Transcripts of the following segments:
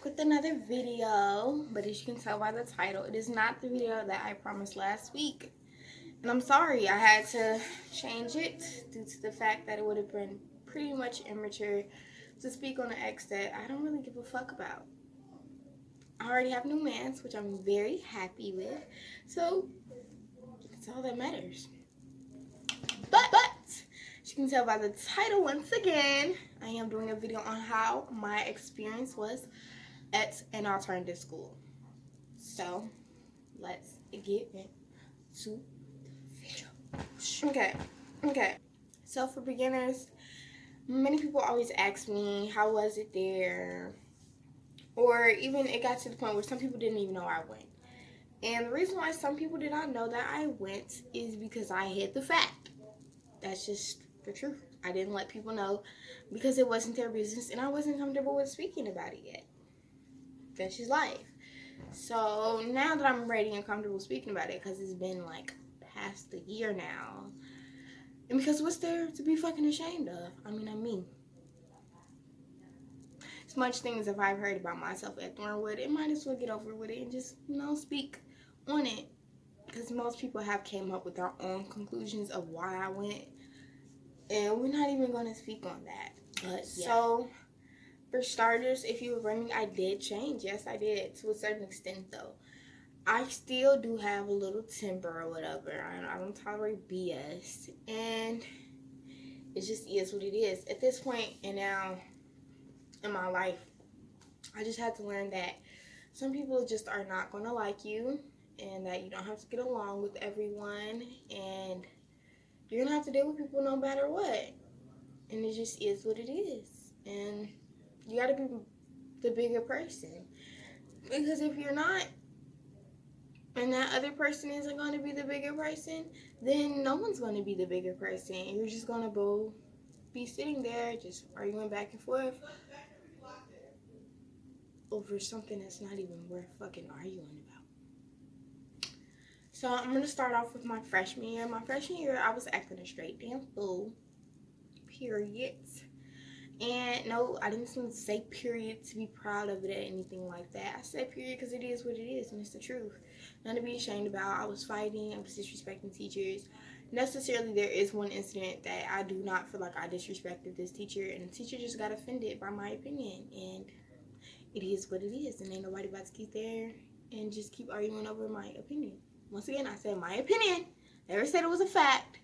back with another video, but as you can tell by the title, it is not the video that I promised last week. And I'm sorry, I had to change it due to the fact that it would have been pretty much immature to speak on an ex that I don't really give a fuck about. I already have new mans, which I'm very happy with, so that's all that matters. But as you can tell by the title, once again, I am doing a video on how my experience was at an alternative school. So let's get into the video. Okay. So for beginners, many people always ask me, how was it there? Or even it got to the point where some people didn't even know I went. And the reason why some people did not know that I went is because I hid the fact. That's just the truth. I didn't let people know because it wasn't their business and I wasn't comfortable with speaking about it yet. That's just life. So now that I'm ready and comfortable speaking about it, because it's been like past a year now, and because what's there to be fucking ashamed of? I mean, as much things as I've heard about myself at Thornwood, it might as well get over with it and just, speak on it. Because most people have came up with their own conclusions of why I went, and we're not even going to speak on that. But yeah. So, for starters, if you were wondering, I did change. Yes, I did, to a certain extent, though. I still do have a little temper or whatever. I don't tolerate BS. And it just is what it is. At this point, and now in my life, I just had to learn that some people just are not going to like you, and that you don't have to get along with everyone, and you're going to have to deal with people no matter what. And it just is what it is. And you got to be the bigger person. Because if you're not, and that other person isn't going to be the bigger person, then no one's going to be the bigger person. And you're just going to both be sitting there just arguing back and forth over something that's not even worth fucking arguing about. So I'm going to start off with my freshman year. My freshman year, I was acting a straight damn fool. Period. And no, I didn't say period to be proud of it or anything like that. I said period because it is what it is, and it's the truth. Nothing to be ashamed about. I was fighting. I was disrespecting teachers. Necessarily, there is one incident that I do not feel like I disrespected this teacher, and the teacher just got offended by my opinion, and it is what it is, and ain't nobody about to keep there and just keep arguing over my opinion. Once again, I said my opinion. Never said it was a fact.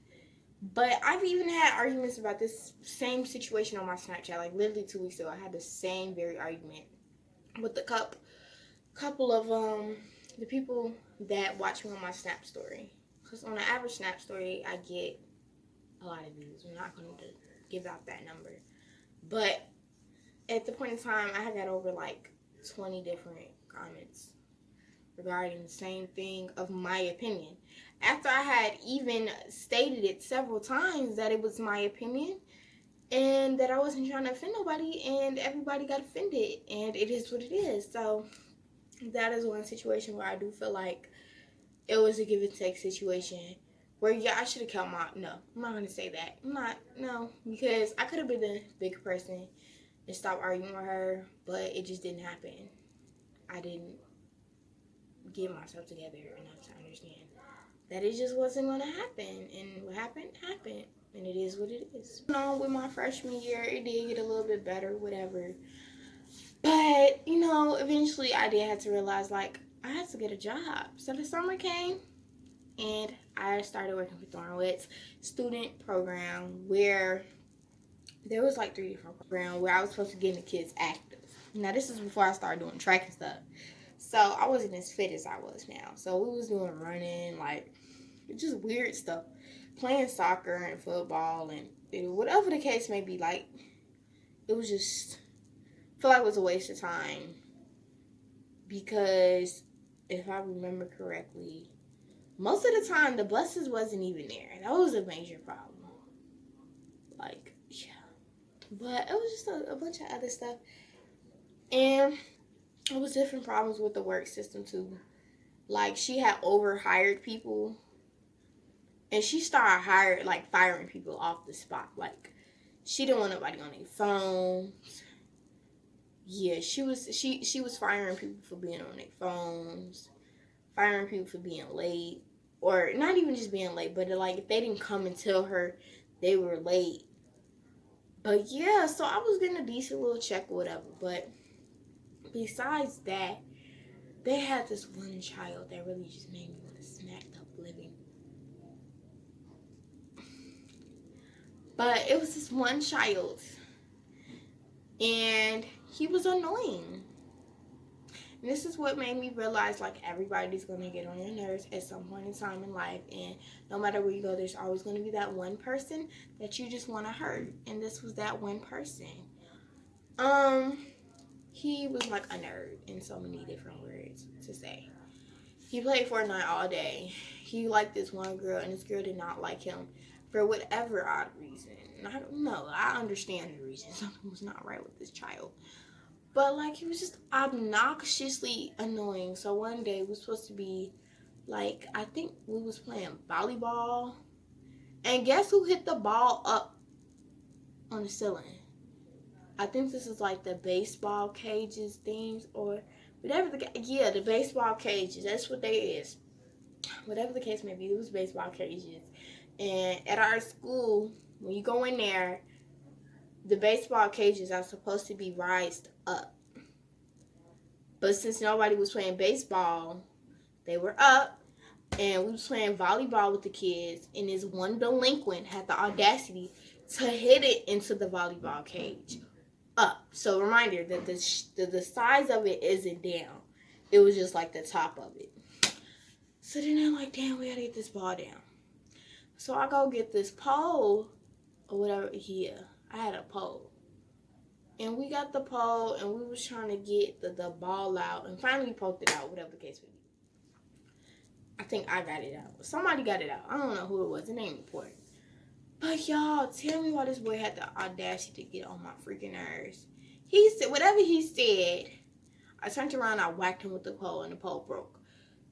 But I've even had arguments about this same situation on my Snapchat. Like literally 2 weeks ago, I had the same very argument with a couple of the people that watch me on my Snap story. Because on an average Snap story, I get a lot of views. I'm not going to give out that number. But at the point in time, I had got over like 20 different comments regarding the same thing of my opinion. After I had even stated it several times that it was my opinion and that I wasn't trying to offend nobody, and everybody got offended, and it is what it is. So that is one situation where I do feel like it was a give and take situation where, yeah, I should have kept my, no, I'm not going to say that. No, because I could have been the bigger person and stopped arguing with her, but it just didn't happen. I didn't get myself together enough to understand that it just wasn't going to happen, and what happened, and it is what it is. With my freshman year, it did get a little bit better, whatever, but, eventually I did have to realize, like, I had to get a job. So the summer came, and I started working for Thornwood's student program, where there was like 3 different programs where I was supposed to get the kids active. Now, this is before I started doing track and stuff. So I wasn't as fit as I was now. So we was doing running, like, just weird stuff. Playing soccer and football and whatever the case may be. Like, it was just, I feel like it was a waste of time. Because if I remember correctly, most of the time the buses wasn't even there. That was a major problem. Like, yeah. But it was just a bunch of other stuff. And it was different problems with the work system too. Like, she had overhired people, and she started firing people off the spot. Like, she didn't want nobody on their phones. yeah, she was firing people for being on their phones, firing people for being late, or not even just being late, but like if they didn't come and tell her they were late. But yeah, so I was getting a decent little check or whatever. But besides that, they had this one child that really just made me want to smack the living. But it was this one child, and he was annoying. And this is what made me realize, like, everybody's going to get on your nerves at some point in time in life. And no matter where you go, there's always going to be that one person that you just want to hurt. And this was that one person. He was like a nerd in so many different words to say. He played Fortnite all day. He liked this one girl, and this girl did not like him for whatever odd reason. And I don't know. I understand the reason. Something was not right with this child. But, like, he was just obnoxiously annoying. So one day, we were supposed to be, like, I think we was playing volleyball. And guess who hit the ball up on the ceiling? I think this is, like, the baseball cages things or whatever. The baseball cages. That's what they is. Whatever the case may be, it was baseball cages. And at our school, when you go in there, the baseball cages are supposed to be raised up. But since nobody was playing baseball, they were up. And we was playing volleyball with the kids. And this one delinquent had the audacity to hit it into the volleyball cage up. So reminder that the size of it isn't down. It was just like the top of it. So then I'm like, damn, we gotta get this ball down. So I go get this pole or whatever. Yeah, I had a pole. And we got the pole, and we was trying to get the ball out, and finally poked it out, whatever the case may be. I think I got it out. Somebody got it out. I don't know who it was. It ain't important. But y'all, tell me why this boy had the audacity to get on my freaking nerves. He said, whatever he said, I turned around, I whacked him with the pole, and the pole broke.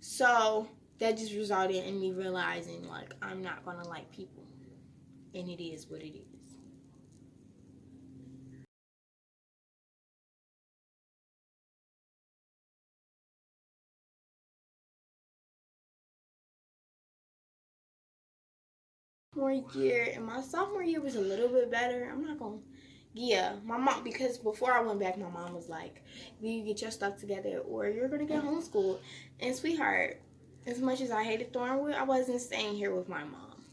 So that just resulted in me realizing, like, I'm not going to like people. And it is what it is. Sophomore year, and my sophomore year was a little bit better. I'm not going to. Yeah, my mom, because before I went back, my mom was like, you get your stuff together or you're going to get homeschooled. And sweetheart, as much as I hated Thornwood, I wasn't staying here with my mom.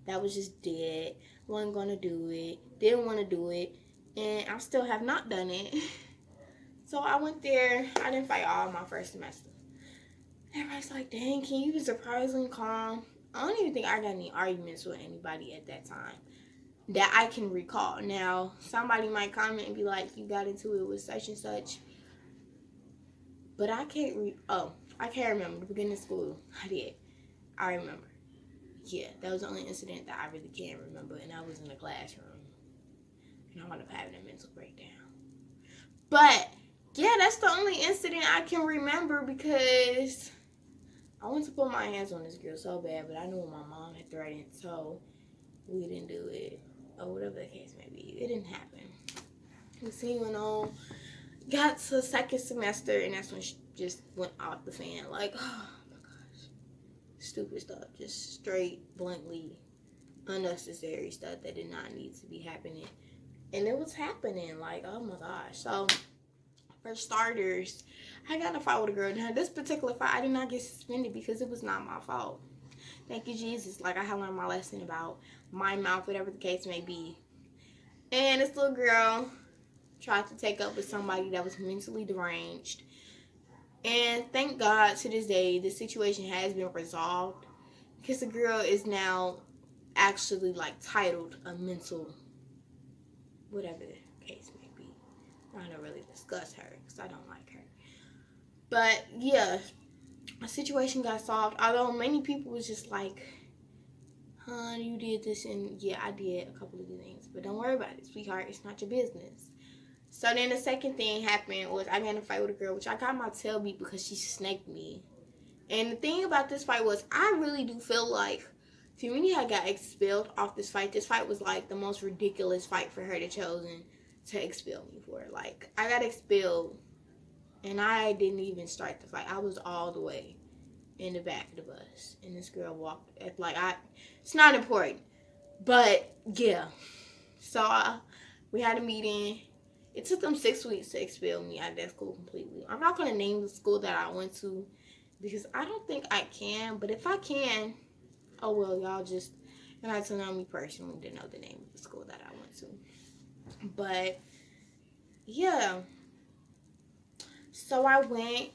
That was just dead. Wasn't going to do it. Didn't want to do it. And I still have not done it. So I went there. I didn't fight all my first semester. Everybody's like, dang, can you be surprisingly calm? I don't even think I got any arguments with anybody at that time that I can recall. Now, somebody might comment and be like, you got into it with such and such. But I can't I can't remember. The beginning of school, I did. I remember. Yeah, that was the only incident that I really can't remember. And I was in the classroom. And I wound up having a mental breakdown. But, yeah, that's the only incident I can remember because I wanted to put my hands on this girl so bad, but I knew my mom had threatened, so we didn't do it. Or whatever the case may be. It didn't happen. The scene went on. Got to second semester, and that's when she just went off the fan. Like, oh my gosh. Stupid stuff. Just straight, bluntly, unnecessary stuff that did not need to be happening. And it was happening. Like, oh my gosh. So, for starters, I got in a fight with a girl. Now, this particular fight, I did not get suspended because it was not my fault. Thank you, Jesus. Like, I had learned my lesson about my mouth, whatever the case may be. And this little girl tried to take up with somebody that was mentally deranged. And thank God, to this day, the situation has been resolved. Because the girl is now actually, like, titled a mental, whatever the case may be. I'm not going to really discuss her because I don't like her. But, yeah, a situation got solved. Although many people was just like, you did this, and yeah, I did a couple of the things. But don't worry about it, sweetheart. It's not your business. So then the second thing happened was I got in a fight with a girl, which I got my tail beat because she snaked me. And the thing about this fight was I really do feel like Community had got expelled off this fight. This fight was like the most ridiculous fight for her to chosen to expel me for. Like, I got expelled, and I didn't even start the fight. I was all the way in the back of the bus, and this girl walked, it's not important, but yeah. So we had a meeting. It took them 6 weeks to expel me out of that school completely. I'm not going to name the school that I went to because I don't think I can, but if I can, oh well, y'all have to know me personally to know the name of the school that I went to. But yeah, so I went.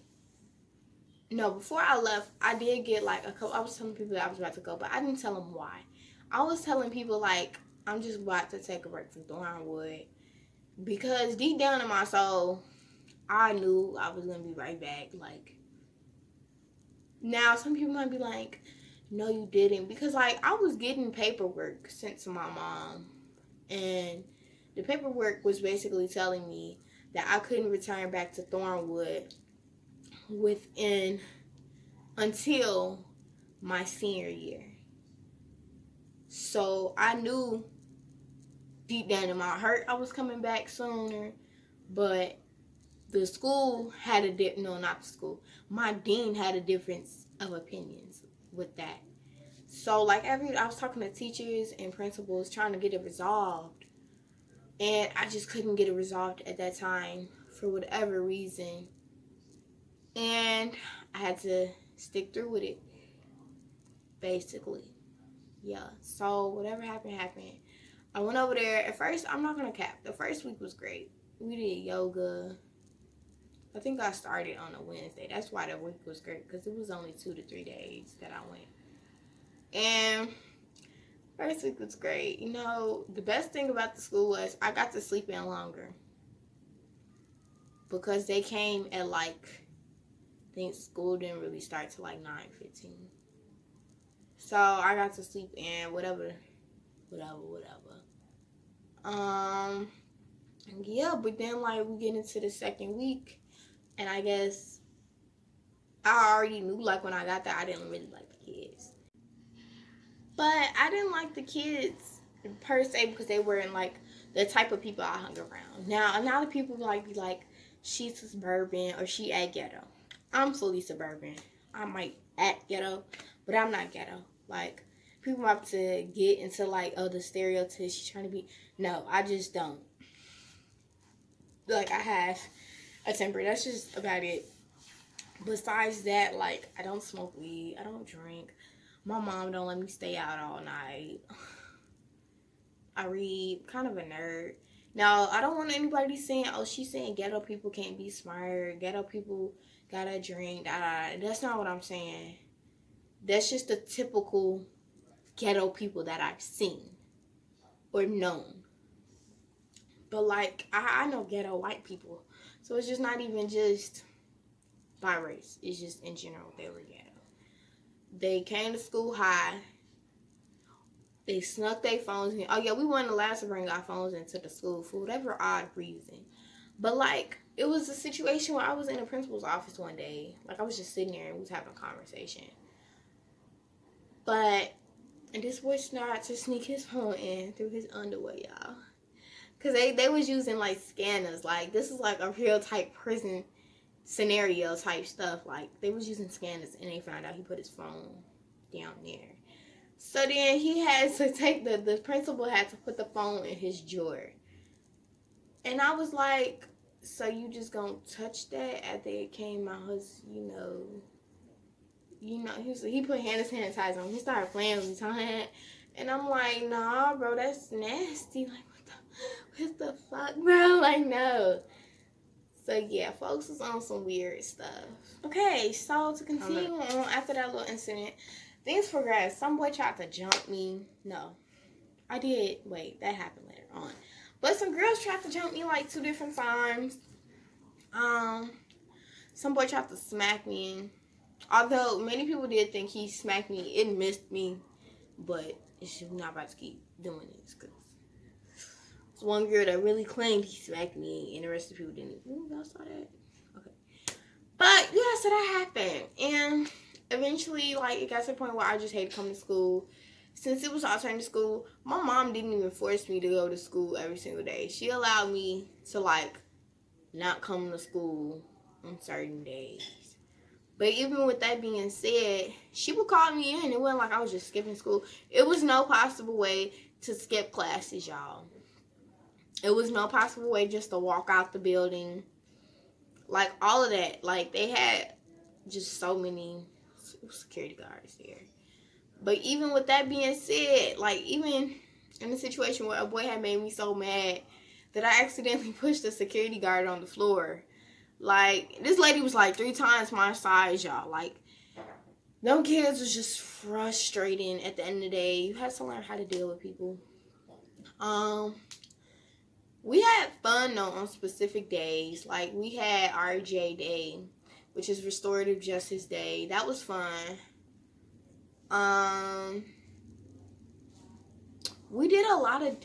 No, before I left, I did get like a couple. I was telling people that I was about to go, but I didn't tell them why. I was telling people like I'm just about to take a break from Thornwood because deep down in my soul, I knew I was gonna be right back. Like, now some people might be like, no, you didn't, because like I was getting paperwork sent to my mom, and the paperwork was basically telling me that I couldn't return back to Thornwood until my senior year. So I knew deep down in my heart I was coming back sooner, but the school had my dean had a difference of opinions with that. So like I was talking to teachers and principals trying to get it resolved, and I just couldn't get it resolved at that time for whatever reason, and I had to stick through with it, basically. Yeah, so whatever happened. I went over there. At first, I'm not gonna cap, the first week was great. We did yoga. I think I started on a Wednesday. That's why the week was great, because it was only 2 to 3 days that I went. And first week was great. You know, the best thing about the school was I got to sleep in longer, because they came at like, I think school didn't really start till like 9:15. So I got to sleep in whatever. Yeah, but then like we get into the second week, and I guess I already knew like when I got there I didn't really like the kids. But I didn't like the kids per se because they weren't like the type of people I hung around. Now, a lot of people like be like, she's suburban or she act ghetto. I'm fully suburban. I might act ghetto, but I'm not ghetto. Like, people have to get into like, oh, the stereotypes she's trying to be. No, I just don't. Like, I have a temper. That's just about it. Besides that, like, I don't smoke weed. I don't drink. My mom don't let me stay out all night. I read. Kind of a nerd. Now, I don't want anybody saying, oh, she's saying ghetto people can't be smart. Ghetto people gotta drink. That's not what I'm saying. That's just the typical ghetto people that I've seen or known. But, like, I know ghetto white people. So it's just not even just by race. It's just in general they were ghetto. They came to school high. They snuck their phones in. Oh, yeah, we weren't allowed to bring our phones into the school for whatever odd reason. But, like, it was a situation where I was in the principal's office one day. Like, I was just sitting there and we was having a conversation. But, and this boy started to sneak his phone in through his underwear, y'all. Because they was using, like, scanners. Like, this is, like, a real type prison scenario type stuff. Like, they was using scanners and they found out he put his phone down there. So then he had to take, the principal had to put the phone in his drawer. And I was like, so you just gonna touch that after it came out his, you know, he put hand sanitizer on. He started playing with me, and I'm like, nah, bro, that's nasty. Like, what the fuck, bro? Like, no. So yeah, folks was on some weird stuff. Okay, so to continue on after that little incident, things progressed. Some boy tried to jump me. No, I did. Wait, that happened later on. But some girls tried to jump me like 2 different times. Some boy tried to smack me. Although many people did think he smacked me, it missed me. But it's just not about to keep doing this because it's one girl that really claimed he smacked me, and the rest of the people didn't. Ooh, y'all saw that? Okay. But yeah, so that happened, and eventually, like, it got to the point where I just hated coming to school. since it was alternative school, my mom didn't even force me to go to school every single day. She allowed me to, like, not come to school on certain days. But even with that being said, she would call me in. It wasn't like I was just skipping school. It was no possible way to skip classes, y'all. It was no possible way just to walk out the building. Like, all of that. Like, they had just so many security guards there. But even with that being said, like, even in a situation where a boy had made me so mad that I accidentally pushed a security guard on the floor. Like, this lady was like 3 times my size, y'all. Like, them kids was just frustrating at the end of the day. You had to learn how to deal with people. We had fun, though, on specific days. Like, we had RJ Day, which is Restorative Justice Day. That was fun. We did a lot of...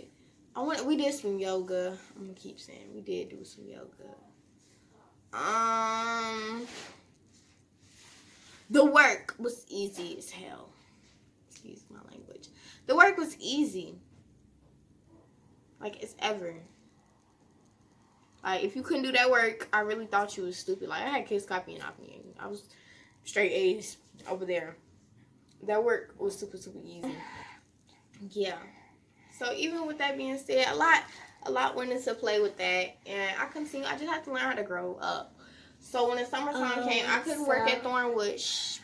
we did some yoga. I'm going to keep saying we did do some yoga. The work was easy as hell. Excuse my language. The work was easy. Like, it's ever. Like, if you couldn't do that work, I really thought you was stupid. Like, I had kids copying off me. I was straight A's over there. That work was super, super easy. Yeah. So, even with that being said, a lot went into play with that. And I just had to learn how to grow up. So, when the summertime came, I couldn't work at Thornwood.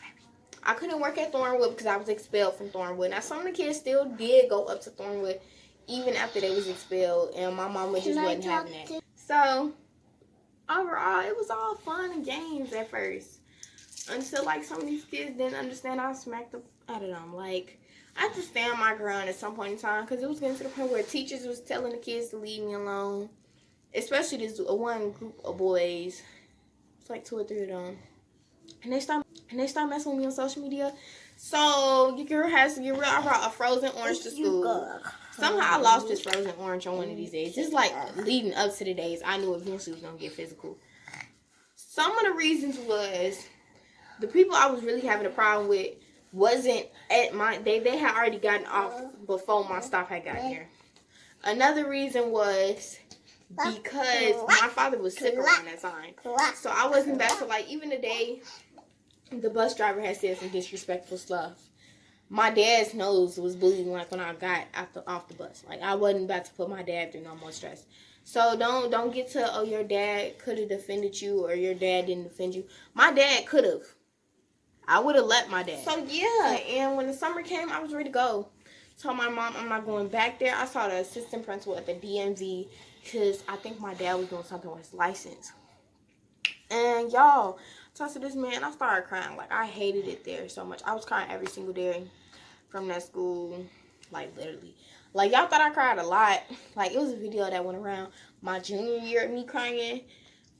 I couldn't work at Thornwood because I was expelled from Thornwood. Now, some of the kids still did go up to Thornwood even after they was expelled. And my mama just wasn't having that. So, overall, it was all fun and games at first. Until, like, some of these kids didn't understand, I smacked them out of them. Like, I had to stand my ground at some point in time because it was getting to the point where teachers was telling the kids to leave me alone. Especially this one group of boys. It's like 2 or 3 of them. And they start messing with me on social media. So, your girl has to get real. I brought a frozen orange to school. Somehow I lost this frozen orange on one of these days. It's like leading up to the days I knew eventually it was going to get physical. Some of the reasons was the people I was really having a problem with wasn't at my... They had already gotten off before my stop had gotten here. Another reason was because my father was sick around that time. So I wasn't back to, like, even the day the bus driver had said some disrespectful stuff. My dad's nose was bleeding, like, when I got off the bus. Like, I wasn't about to put my dad through no more stress. So don't get to, oh, your dad could have defended you or your dad didn't defend you. My dad could have. I would have let my dad. So, yeah. And when the summer came, I was ready to go. Told my mom I'm not going back there. I saw the assistant principal at the DMV because I think my dad was doing something with his license. And, y'all, talked to this man. I started crying. Like, I hated it there so much. I was crying every single day from that school. Like, literally. Like, y'all thought I cried a lot. Like, it was a video that went around my junior year of me crying.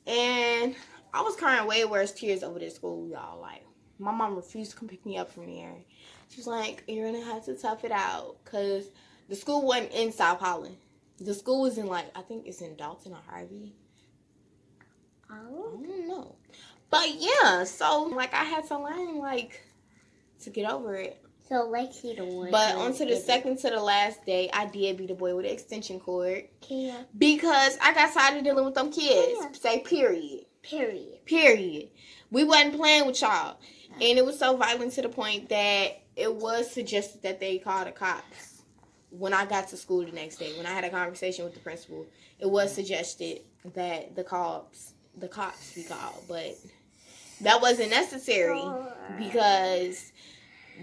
And I was crying way worse tears over this school, y'all. Like, my mom refused to come pick me up from there. She was like, you're going to have to tough it out. Because the school wasn't in South Holland. The school was in, like, I think it's in Dalton or Harvey. I don't know. But, yeah. So, like, I had to learn, like, to get over it. So, Lexi the one. But on to the second to the last day, I did be the boy with the extension cord. Yeah. Because I got tired of dealing with them kids. Yeah. Say period. Period. We wasn't playing with y'all. And it was so violent to the point that it was suggested that they call the cops. When I got to school the next day, when I had a conversation with the principal, it was suggested that the cops be called. But that wasn't necessary because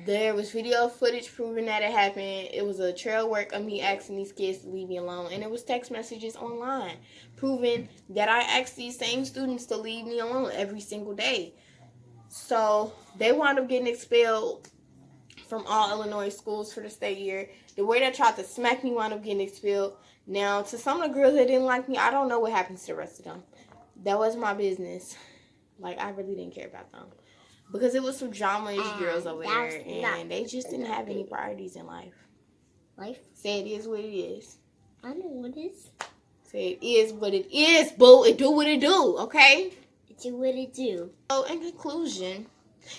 there was video footage proving that it happened. It was a trail work of me asking these kids to leave me alone. And it was text messages online proving that I asked these same students to leave me alone every single day. So they wound up getting expelled from all Illinois schools for the state year. The way they tried to smack me wound up getting expelled. Now, to some of the girls that didn't like me, I don't know what happens to the rest of them. That was my business. Like, I really didn't care about them. Because it was some drama-ish girls over there, and they just didn't have any priorities in life. Say it is what it is. I know what it is. Say it is what it is, boo. It do what it do, okay? It do what it do. So, in conclusion,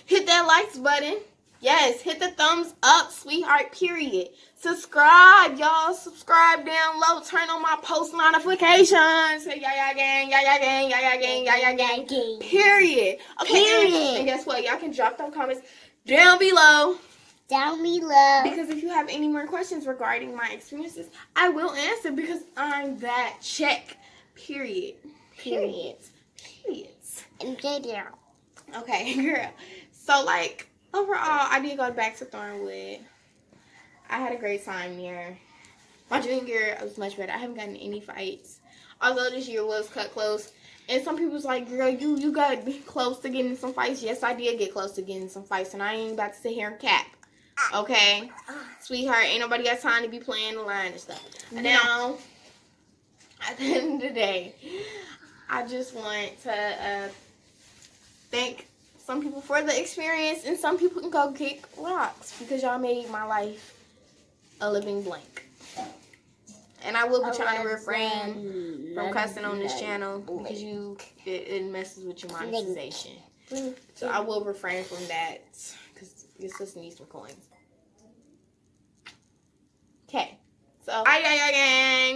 hit that likes button. Yes, hit the thumbs up, sweetheart, period. Subscribe, y'all. Subscribe down low. Turn on my post notifications. Say, yeah, gang, yeah, gang, yeah, gang, yeah, gang. Period. Okay, Period. And guess what? Y'all can drop them comments down below. Down below. Because if you have any more questions regarding my experiences, I will answer because I'm that chick. Period. And JJ. Okay, girl. So, like, overall, I did go back to Thornwood. I had a great time there. My junior year was much better. I haven't gotten any fights. Although this year was cut close. And some people's like, girl, you got close to getting some fights. Yes, I did get close to getting some fights. And I ain't about to sit here and cap. Okay? Sweetheart, ain't nobody got time to be playing the line and stuff. No. Now, at the end of the day, I just want to thank some people for the experience. And some people can go kick rocks. Because y'all made my life a living blank. And I will be trying to refrain from cussing on this channel because it messes with your monetization. So I will refrain from that because your sister needs some coins. Okay. So, gang.